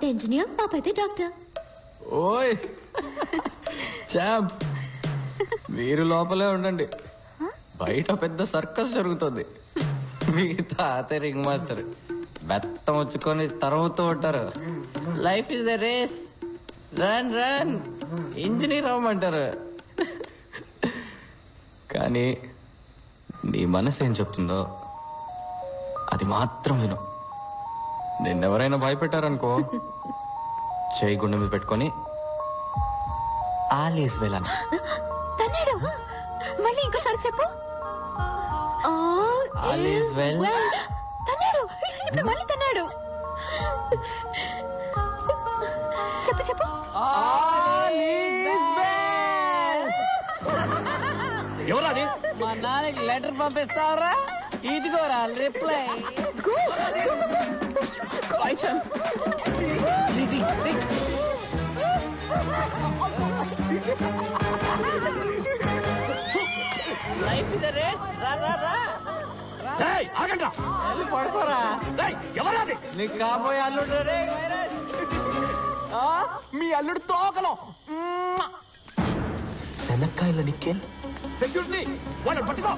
అయితే ఇంజనీర్, పాప అయితే డాక్టర్. ఓయ్ చాంప్, మీరు లోపలే ఉండండి, బయట పెద్ద సర్కస్ జరుగుతుంది. మీ తాత రింగ్ మాస్టర్ బెత్తం వచ్చుకొని తరుముతూ ఉంటారు. Life is the race, run run, engineer అవ్వమంటారు. కానీ నీ మనసు ఏం చెప్తుందో అది మాత్రం విను. నిన్నెవరైనా భయపెట్టారనుకో, చేయి గుండె మీద పెట్టుకొని ఆలీస్ వెళ్ళాను. తన్నాడు, మళ్ళీ ఇంకోసారి చెప్పు. All is well. తన్నాడు, ఇప్పుడు మళ్ళీ తన్నాడు. చెప్పు చెప్పు. ఎవరాది? మా నాన్నకి లెటర్ పంపిస్తావరా? ఇదిగోరా reply. Life is a race, రా రా రా. ఆగండి, పడుకోరా. ఎవరాది? నీకు కాబోయే అల్లుడు రే వైరస్. మీ అల్లుడు తోకలం. శనక్కాయల నిక్కెల్. సెక్యూరిటీ వాళ్ళని పట్టుకో.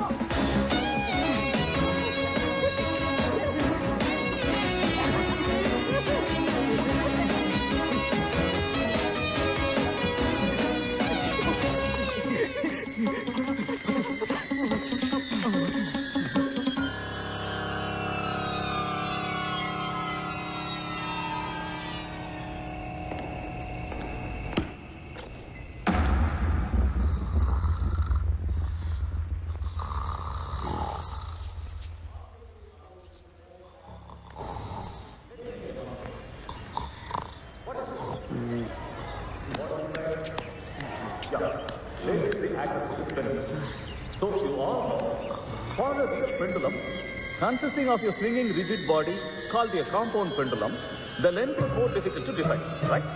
So you all know, for a real pendulum consisting of a swinging rigid body called a compound pendulum, the length is more difficult to define, right?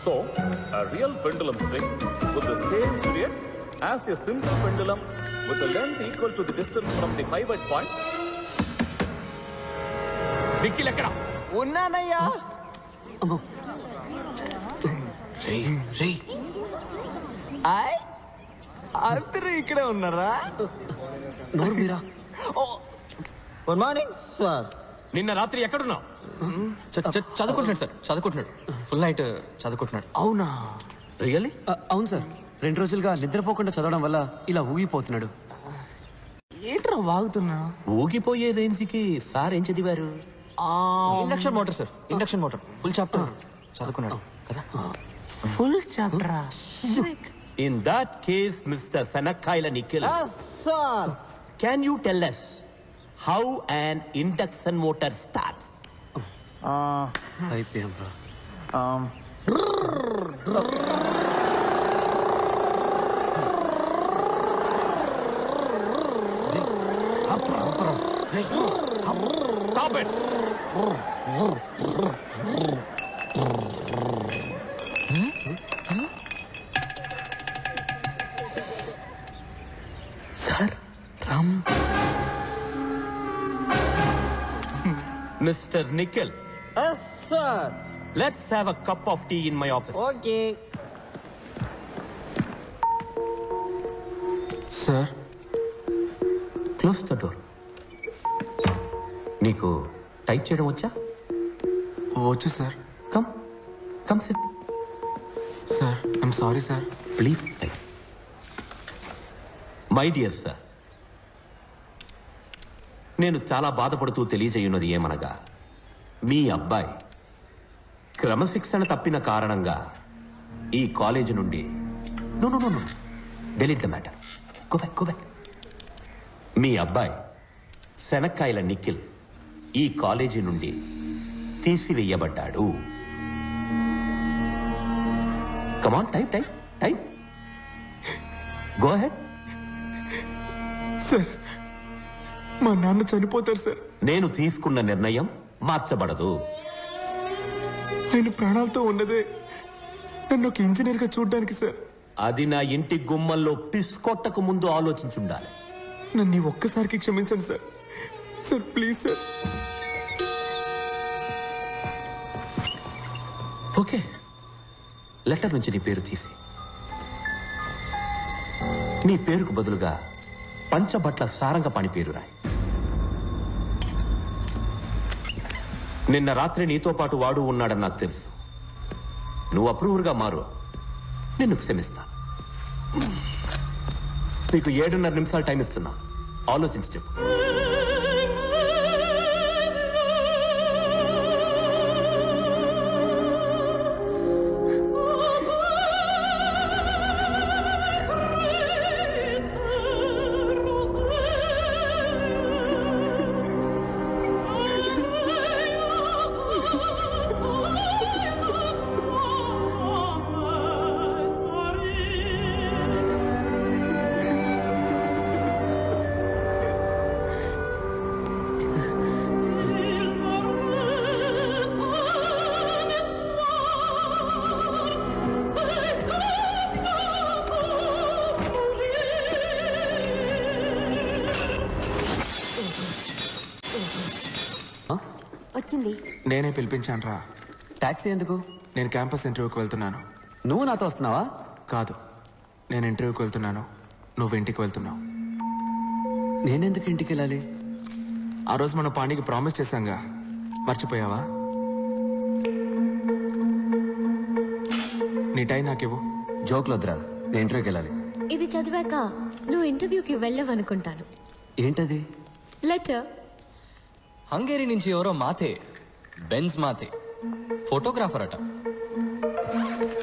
So a real pendulum swings with the same period as a simple pendulum with a length equal to the distance from the pivot point. Nikhil ఎక్కడ? ఉన్నానయ్యా. రే రే, అందరూ ఇక్కడే ఉన్నారా? నోరు మీరా? Good morning sir. నిన్న రాత్రి ఎక్కడున్నావు? చదువుకుంటున్నాడు సార్, చదువుకుంటున్నాడు. ఫుల్ నైట్ చదువుకుంటున్నాడు. అవునా? రియల్లీ? అవును సార్, 2 రోజులుగా నిద్రపోకుండా చదవడం వల్ల ఇలా ఊగిపోతున్నాడు. ఏట్రా వాగుతున్నా? ఊగిపోయే రేంజ్కి సార్ ఏం చదివారు? Induction motor sir, induction motor. Full chapter చదువుకున్నాడు కదా. Full చాప్టరా? In that case, Mr. Sanakaila Nikhil, sir, can you tell us how an induction motor starts? అయిపోయాం రా. Stop it! Sir, Ram. Mr. Nikhil. Yes, sir. Let's have a cup of tea in my office. Okay. Sir, Close the door. నీకు type చేయడం వచ్చా? వచ్చు sir. Come sit. Sir, I'm sorry sir. Please type. My dear sir, నేను చాలా బాధపడుతూ తెలియజేయున్నది ఏమనగా, మీ అబ్బాయి క్రమశిక్షణ తప్పిన కారణంగా ఈ కాలేజీ నుండి no delete the matter, go back. మీ అబ్బాయి శనక్కాయల నిఖిల్ ఈ కాలేజీ నుండి తీసివేయబడ్డాడు. Come on, type. Go ahead. Sir, మా నాన్న చనిపోతారు సార్. నేను తీసుకున్న నిర్ణయం మార్చబడదు. ఆయన ప్రాణాలతో ఉన్నదే నన్ను ఒక ఇంజనీర్ గా చూడడానికి సార్. అది నా ఇంటి గుమ్మల్లో పిస్కొట్టకు ముందు ఆలోచించుండాలి. నన్ను ఒక్కసారికి క్షమించండి sir. Sir please sir. Okay, letter నుంచి నీ పేరు తీసి నీ పేరుకు బదులుగా పంచబట్ల సారంగపాణి పేరు రాయి. నిన్న రాత్రి నీతో పాటు వాడు ఉన్నాడని నాకు తెలుసు. నువ్వు అప్రూవర్గా మారు, నిన్ను క్షమిస్తా. నీకు 7:30 నిమిషాలు టైం ఇస్తున్నా, ఆలోచించి చెప్పు. వచ్చింది. నేనే పిలిపించాను రా. టాక్సీ ఎందుకు? నేను క్యాంపస్ ఇంటర్వ్యూకి వెళ్తున్నాను. నువ్వు నాతో వస్తున్నావా? కాదు, నేను ఇంటర్వ్యూకి వెళ్తున్నాను, నువ్వు ఇంటికి వెళ్తున్నావు. నేనెందుకు ఇంటికి వెళ్ళాలి? ఆ రోజు మన పాండికి ప్రామిస్ చేశాంగా, మర్చిపోయావా? నీ టైం నాకివ్వు. జోక్లు వద్దురా, నేను ఇంటర్వ్యూకి వెళ్ళాలి. ఇది చదివాక నువ్వు ఇంటర్వ్యూకి వెళ్ళవనుకుంటాను. ఏంటది? లెటర్. హంగేరీ నుంచి ఎవరో మాతే, బెన్స్ మాతే, ఫోటోగ్రాఫర్ అట.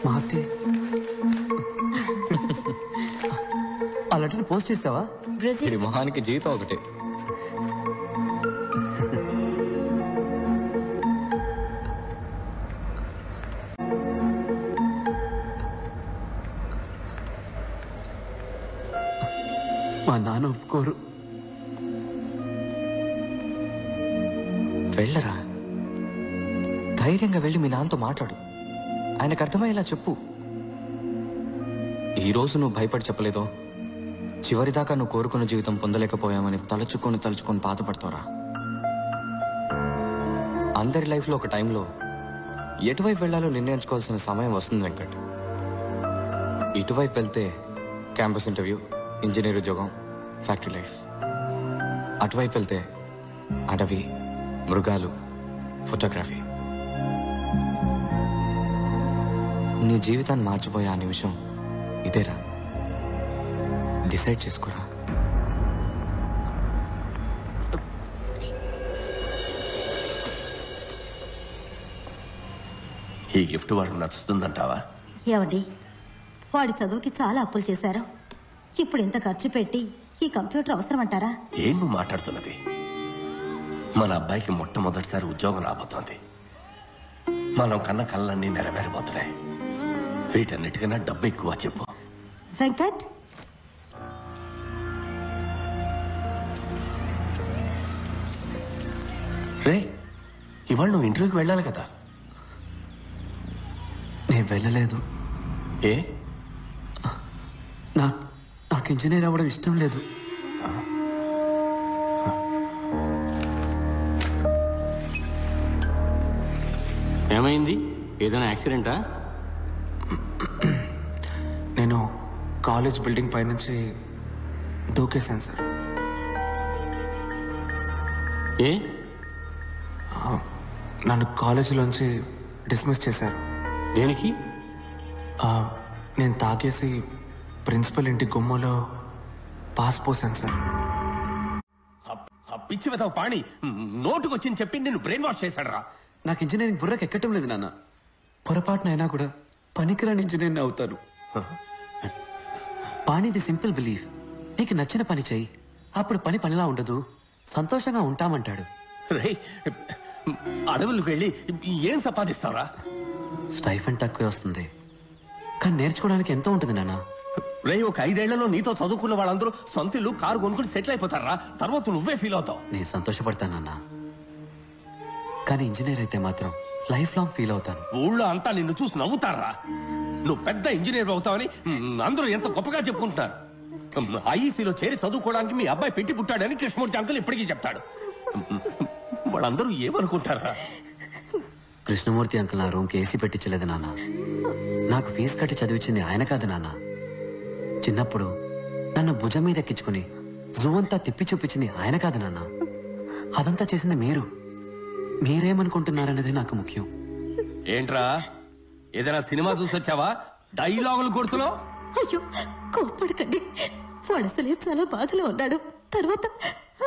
మాతే ఆ లెటర్ పోస్ట్ చేస్తావా? బ్రెజిల్. ఇది మొహానికి జీతం ఒకటే. మా నాన్న ఒప్పుకోరు. వెళ్ళరా, ధైర్యంగా వెళ్ళి మీ నాన్నతో మాట్లాడు. ఆయనకు అర్థమయ్యేలా చెప్పు. ఈరోజు నువ్వు భయపడి చెప్పలేదో, చివరిదాకా నువ్వు కోరుకున్న జీవితం పొందలేకపోయామని తలుచుకొని బాధపడతావురా. అందరి లైఫ్లో ఒక టైంలో ఎటువైపు వెళ్లాలో నిర్ణయించుకోవాల్సిన సమయం వస్తుంది వెంకట్. ఇటువైపు వెళ్తే క్యాంపస్ ఇంటర్వ్యూ, ఇంజనీర్ ఉద్యోగం, ఫ్యాక్టరీ లైఫ్. అటువైపు వెళ్తే అడవి, మృగాలు, ఫోటోగ్రఫీ. నీ జీవితాన్ని మార్చిపోయే ఆ నిమిషం ఇదేరా. డిసైడ్ చేసుకోరా. ఈ గిఫ్ట్ వాడికి నచ్చుతుందంటావా? ఏమండి, వాడి చదువుకి చాలా అప్పులు చేశారు. ఇప్పుడు ఇంత ఖర్చు పెట్టి ఈ కంప్యూటర్ అవసరం అంటారా? ఏం నువ్వు మాట్లాడుతున్నది? మన అబ్బాయికి మొట్టమొదటిసారి ఉద్యోగం రాబోతోంది. మనం కన్న కళ్ళన్నీ నెరవేరబోతున్నాయి. వీటన్నిటికన్నా డబ్బు ఎక్కువ చెప్పు. వెంకట్, రే, ఇవాళ నువ్వు ఇంటర్వ్యూకి వెళ్ళాలి కదా? నేను వెళ్ళలేదు. ఏ? నాకు ఇంజనీర్ అవ్వడం ఇష్టం లేదు. ఏమైంది? ఏదైనా యాక్సిడెంటా? నేను కాలేజ్ బిల్డింగ్ పైనుంచి దూకేశాను సార్. ఏ? నన్ను కాలేజీలోంచి డిస్మిస్ చేశారు. దేనికి? నేను తాగేసి ప్రిన్సిపల్ ఇంటి గుమ్మలో పాస్ పోసాను సార్. పిచ్చి వెతవ పాణి నోటుకొచ్చింది చెప్పి నిన్ను బ్రెయిన్ వాష్ చేశాడు రా. నాకు ఇంజనీరింగ్ బుర్రకు ఎక్కటం లేదు నాన్న. పొరపాటునైనా కూడా పనికిరాని ఇంజనీర్ని అవుతాను. పాణిది సింపుల్ బిలీఫ్. నీకు నచ్చిన పని చెయ్యి, అప్పుడు పని పనిలా ఉండదు, సంతోషంగా ఉంటామంటాడు. రే, అడవులకు వెళ్ళి ఏం సంపాదిస్తావురా? స్టైఫండ్ తక్కువే వస్తుంది, కానీ నేర్చుకోవడానికి ఎంతో ఉంటుంది నాన్న. రే, ఒక 5 ఏళ్లలో నీతో చదువుకున్న వాళ్ళందరూ సొంత ఇల్లు, కారు కొనుక్కుని సెటిల్ అయిపోతారా. తర్వాత నువ్వే ఫీల్ అవుతావు. నేను సంతోషపడతానన్నా, కానీ ఇంజనీర్ అయితే మాత్రం లైఫ్ లాంగ్ ఫీల్ అవుతాను. ఊళ్ళో అంతా నిన్ను చూసి నవ్వుతారా. నువ్వు పెద్ద ఇంజనీర్ అవుతావని అందరూ ఎంత గొప్పగా చెప్పుకుంటున్నారు. ఐఈసీలో చేరి చదువుకోవడానికి మీ అబ్బాయి పెట్టి పుట్టాడని కృష్ణమూర్తి అంకుల్ ఇప్పటికీ చెప్తాడు. వాళ్ళందరూ ఏమనుకుంటారా? కృష్ణమూర్తి అంకుల్ నా రూమ్కి ఏసీ పెట్టించలేదు నాన్న. నాకు ఫీజు కట్టి చదివించింది ఆయన కాదు నాన్న. చిన్నప్పుడు నన్ను భుజం మీద ఎక్కించుకుని జూ అంతా తిప్పి చూపించింది ఆయన కాదు నాన్న. అదంతా చేసింది మీరు. మీరేమనుకుంటున్నారనేది నాకు ముఖ్యం. ఏంట్రా ఏదైనా సినిమా చూసొచ్చావా? డైలాగులు కొడుతున్నావు? అయ్యో కోప్పడకండి, వాడు అసలే చాలా బాధలో ఉన్నాడు. తర్వాత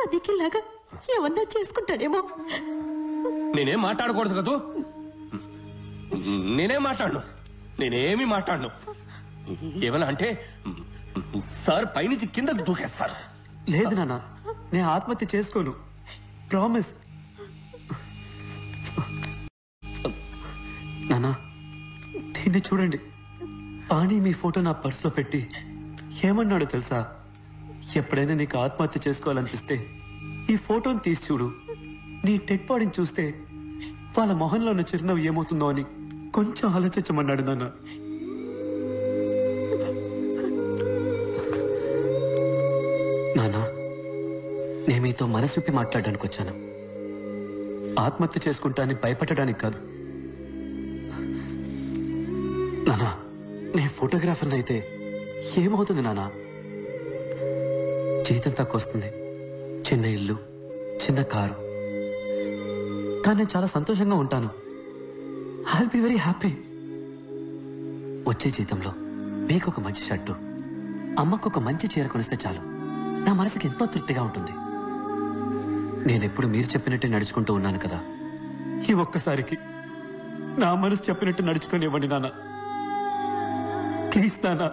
అదికిలాగా ఏమన్నా చేసుకుంటాడేమో. నేనేం మాట్లాడకూడదు కదూ. నేనేం మాట్లాడను, నేనేమి మాట్లాడను. ఏమన్నా అంటే సార్ పైనుంచి కిందకు దూకేస్తారు. లేదు నాన్న, నేను ఆత్మహత్య చేసుకోను, ప్రామిస్. నాన్న దీన్ని చూడండి. పాణి మీ ఫోటో నా పర్సులో పెట్టి ఏమన్నాడో తెలుసా? ఎప్పుడైనా నీకు ఆత్మహత్య చేసుకోవాలనిపిస్తే ఈ ఫోటోని తీసి చూడు. నీ డెడ్ బాడీని చూస్తే వాళ్ళ మొహంలో ఉన్న చిరునవ్వు ఏమవుతుందో అని కొంచెం ఆలోచించమన్నాడు నాన్న. నాన్న నేను మీతో మనసు విప్పి మాట్లాడడానికి వచ్చాను. ఆత్మహత్య చేసుకుంటానని భయపడడానికి కాదు. నానా నేను ఫోటోగ్రాఫర్ని అయితే ఏమవుతుంది నానా? జీతం తక్కువ వస్తుంది, చిన్న ఇల్లు, చిన్న కారు, కానీ నేను చాలా సంతోషంగా ఉంటాను. I'll be very happy. వచ్చే జీతంలో మీకు ఒక మంచి షర్టు, అమ్మకు ఒక మంచి చీర కొనిస్తే చాలు నా మనసుకి ఎంతో తృప్తిగా ఉంటుంది. నేనెప్పుడు మీరు చెప్పినట్టే నడుచుకుంటూ ఉన్నాను కదా. ఈ ఒక్కసారికి నా మనసు చెప్పినట్టు నడుచుకొని నాన్న. ప్లీజ్ నాన్న,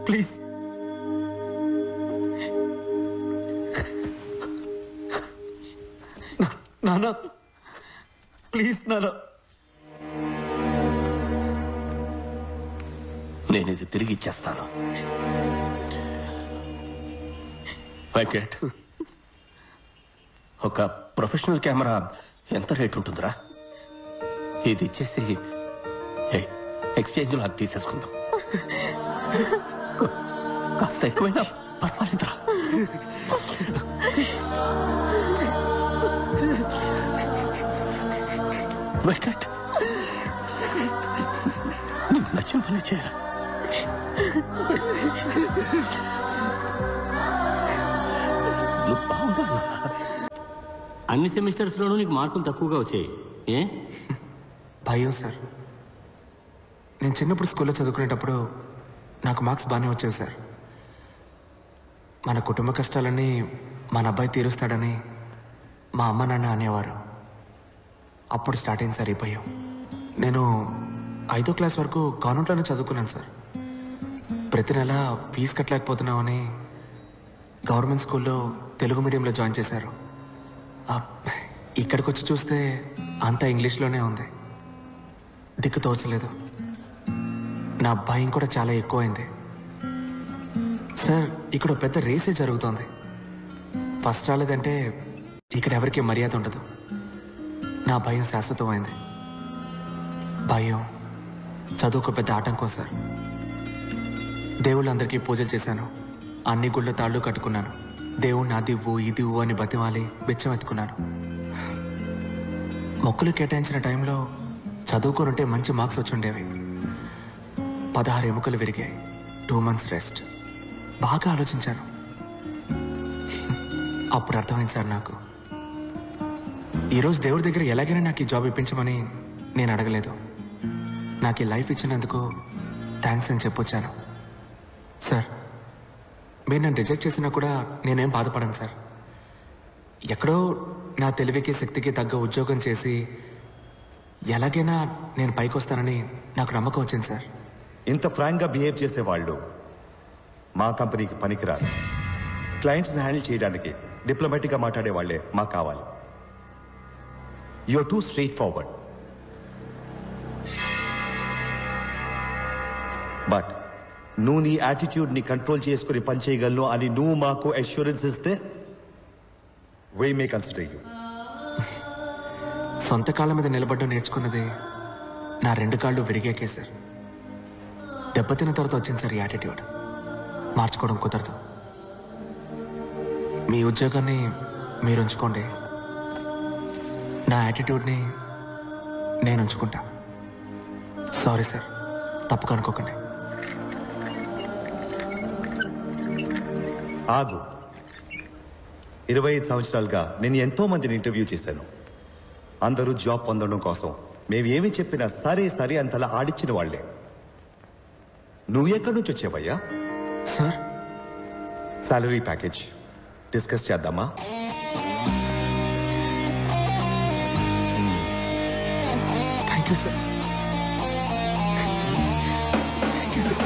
ప్లీజ్. నాన్న ప్లీజ్ నాన్న. నేను ఇది తిరిగి ఇచ్చేస్తాను. వెంకట్, ఒక ప్రొఫెషనల్ కెమెరా ఎంత రేట్ ఉంటుందిరా? ఇది ఇచ్చేసి ఎక్స్చేంజ్ లో అది తీసేసుకుందాం. కాస్త ఎక్కువైనా పర్వాలేదురా. వెంకట్, నీకు నచ్చిన పని చేయరా? నువ్వు బాగుండాలి. అన్ని సెమిస్టర్స్ లోనూ నీకు మార్కులు తక్కువగా వచ్చాయి. ఏ భయం సార్. నేను చిన్నప్పుడు స్కూల్లో చదువుకునేటప్పుడు నాకు మార్క్స్ బాగానే వచ్చేవి సార్. మన కుటుంబ కష్టాలన్నీ మన అబ్బాయి తీరుస్తాడని మా అమ్మ నాన్న అనేవారు. అప్పుడు స్టార్ట్ అయింది సార్ ఈ భయం. నేను 5వ క్లాస్ వరకు కాన్వెంట్లోనే చదువుకున్నాను సార్. ప్రతి నెల ఫీజు కట్టలేకపోతున్నామని గవర్నమెంట్ స్కూల్లో తెలుగు మీడియంలో జాయిన్ చేశారు. ఇక్కడికి వచ్చి చూస్తే అంతా ఇంగ్లీష్లోనే ఉంది. దిక్కు తోచలేదు. నా భయం కూడా చాలా ఎక్కువైంది సార్. ఇక్కడ పెద్ద రేసే జరుగుతోంది. ఫస్ట్ రాలేదంటే ఇక్కడ ఎవరికి మర్యాద ఉండదు. నా భయం శాశ్వతమైంది. భయం చదువుకు పెద్ద ఆటంకం సార్. దేవుళ్ళందరికీ పూజలు చేశాను, అన్ని గుళ్ళ తాళ్ళు కట్టుకున్నాను. దేవుణ్ణి అదివ్వు ఇదివ్వు అని బతిమాలి బిచ్చం ఎత్తుకున్నాను. మొక్కులు కేటాయించిన టైంలో చదువుకోనుంటే మంచి మార్క్స్ వచ్చుండేవి. 16 ఎముకలు విరిగాయి, 2 months రెస్ట్. బాగా ఆలోచించాను. అప్పుడు అర్థమైంది సార్ నాకు. ఈరోజు దేవుడి దగ్గర ఎలాగైనా నాకు ఈ జాబ్ ఇప్పించమని నేను అడగలేదు. నాకు ఈ లైఫ్ ఇచ్చినందుకు థ్యాంక్స్ అని చెప్పొచ్చాను. సార్ మీరు నన్ను రిజెక్ట్ చేసినా కూడా నేనేం బాధపడను సార్. ఎక్కడో నా తెలివికి శక్తికి తగ్గ ఉద్యోగం చేసి ఎలాగైనా నేను పైకి వస్తానని నాకు నమ్మకం వచ్చింది సార్. ఇంత ఫ్రాంక్గా బిహేవ్ చేసేవాళ్ళు మా కంపెనీకి పనికిరారు. క్లయింట్స్ని హ్యాండిల్ చేయడానికి డిప్లొమాటిక్గా మాట్లాడే వాళ్ళే మాకు కావాలి. You are too straightforward. But నువ్వు నీ యాటిట్యూడ్ని కంట్రోల్ చేసుకుని పనిచేయగలను అని నువ్వు మాకు అష్యూరెన్స్ ఇస్తే we may consider you. సొంత కాళ్ళ మీద నిలబడ్డం నేర్చుకున్నది నా 2 కాళ్ళు విరిగాకే సార్. దెబ్బతిన్న తర్వాత వచ్చింది సార్ ఈ యాటిట్యూడ్. మార్చుకోవడం కుదరదు. మీ ఉద్యోగాన్ని మీరు ఉంచుకోండి, నా యాటిట్యూడ్ని నేను ఉంచుకుంటా. సారీ సార్, తప్పుగా అనుకోకండి. ఆగు. 25 సంవత్సరాలుగా నేను ఎంతో మందిని ఇంటర్వ్యూ చేశాను. అందరూ జాబ్ పొందడం కోసం మేము ఏమి చెప్పినా సరే సరే అంతలా ఆడిచ్చిన వాళ్లే. నువ్వు ఎక్కడి నుంచి వచ్చావయ్యా? సార్, సాలరీ ప్యాకేజ్ డిస్కస్ చేద్దామా? Thank you sir. Thank you sir.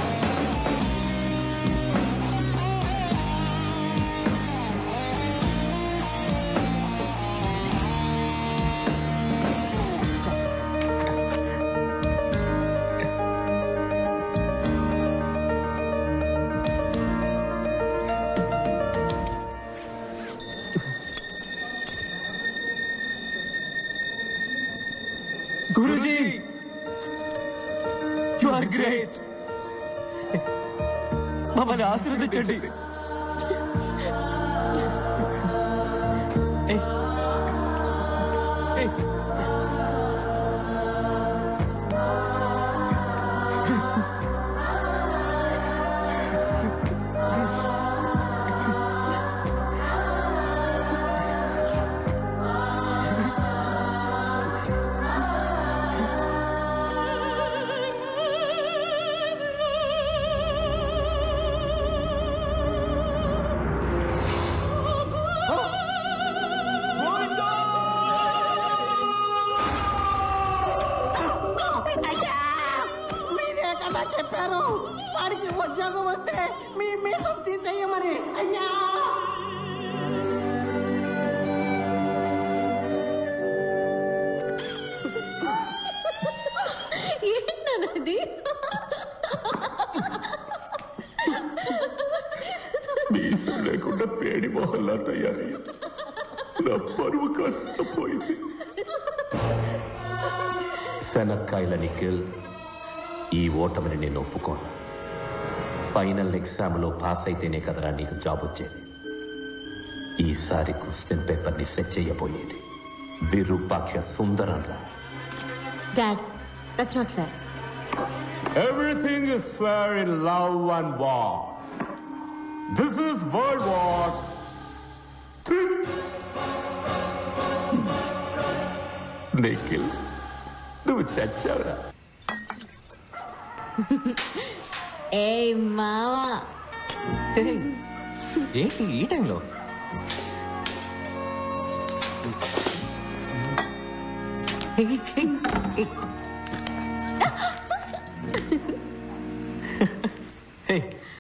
గురూజీ, యు ఆర్ గ్రేట్. మమ్మల్ని ఆశీర్వదించండి. మీరే కదా చెప్పారు వాడికి ఉద్యోగం వస్తే మీ మీద తీసేయమని. అయ్యా ఏంటన్నది? మీసం లేకుండా పేడి మొహల్లా తయారయ్యా. నా పరువు కాస్త పోయింది. శనక్కాయల నిఖిల్, ఈ ఓటమిని నేను ఒప్పుకోను. ఫైనల్ ఎగ్జామ్లో పాస్ అయితేనే కదరా నీకు జాబ్ వచ్చేది. ఈసారి క్వశ్చన్ పేపర్ని సెట్ చేయబోయేది విరూపాక్ష సుందరం రా. Dad, that's not fair. Everything is fair in love and war. This is World War III. Nikhil, నువ్వు చచ్చావురా. ఏ మావా, ఏంటి ఈ టైంలో?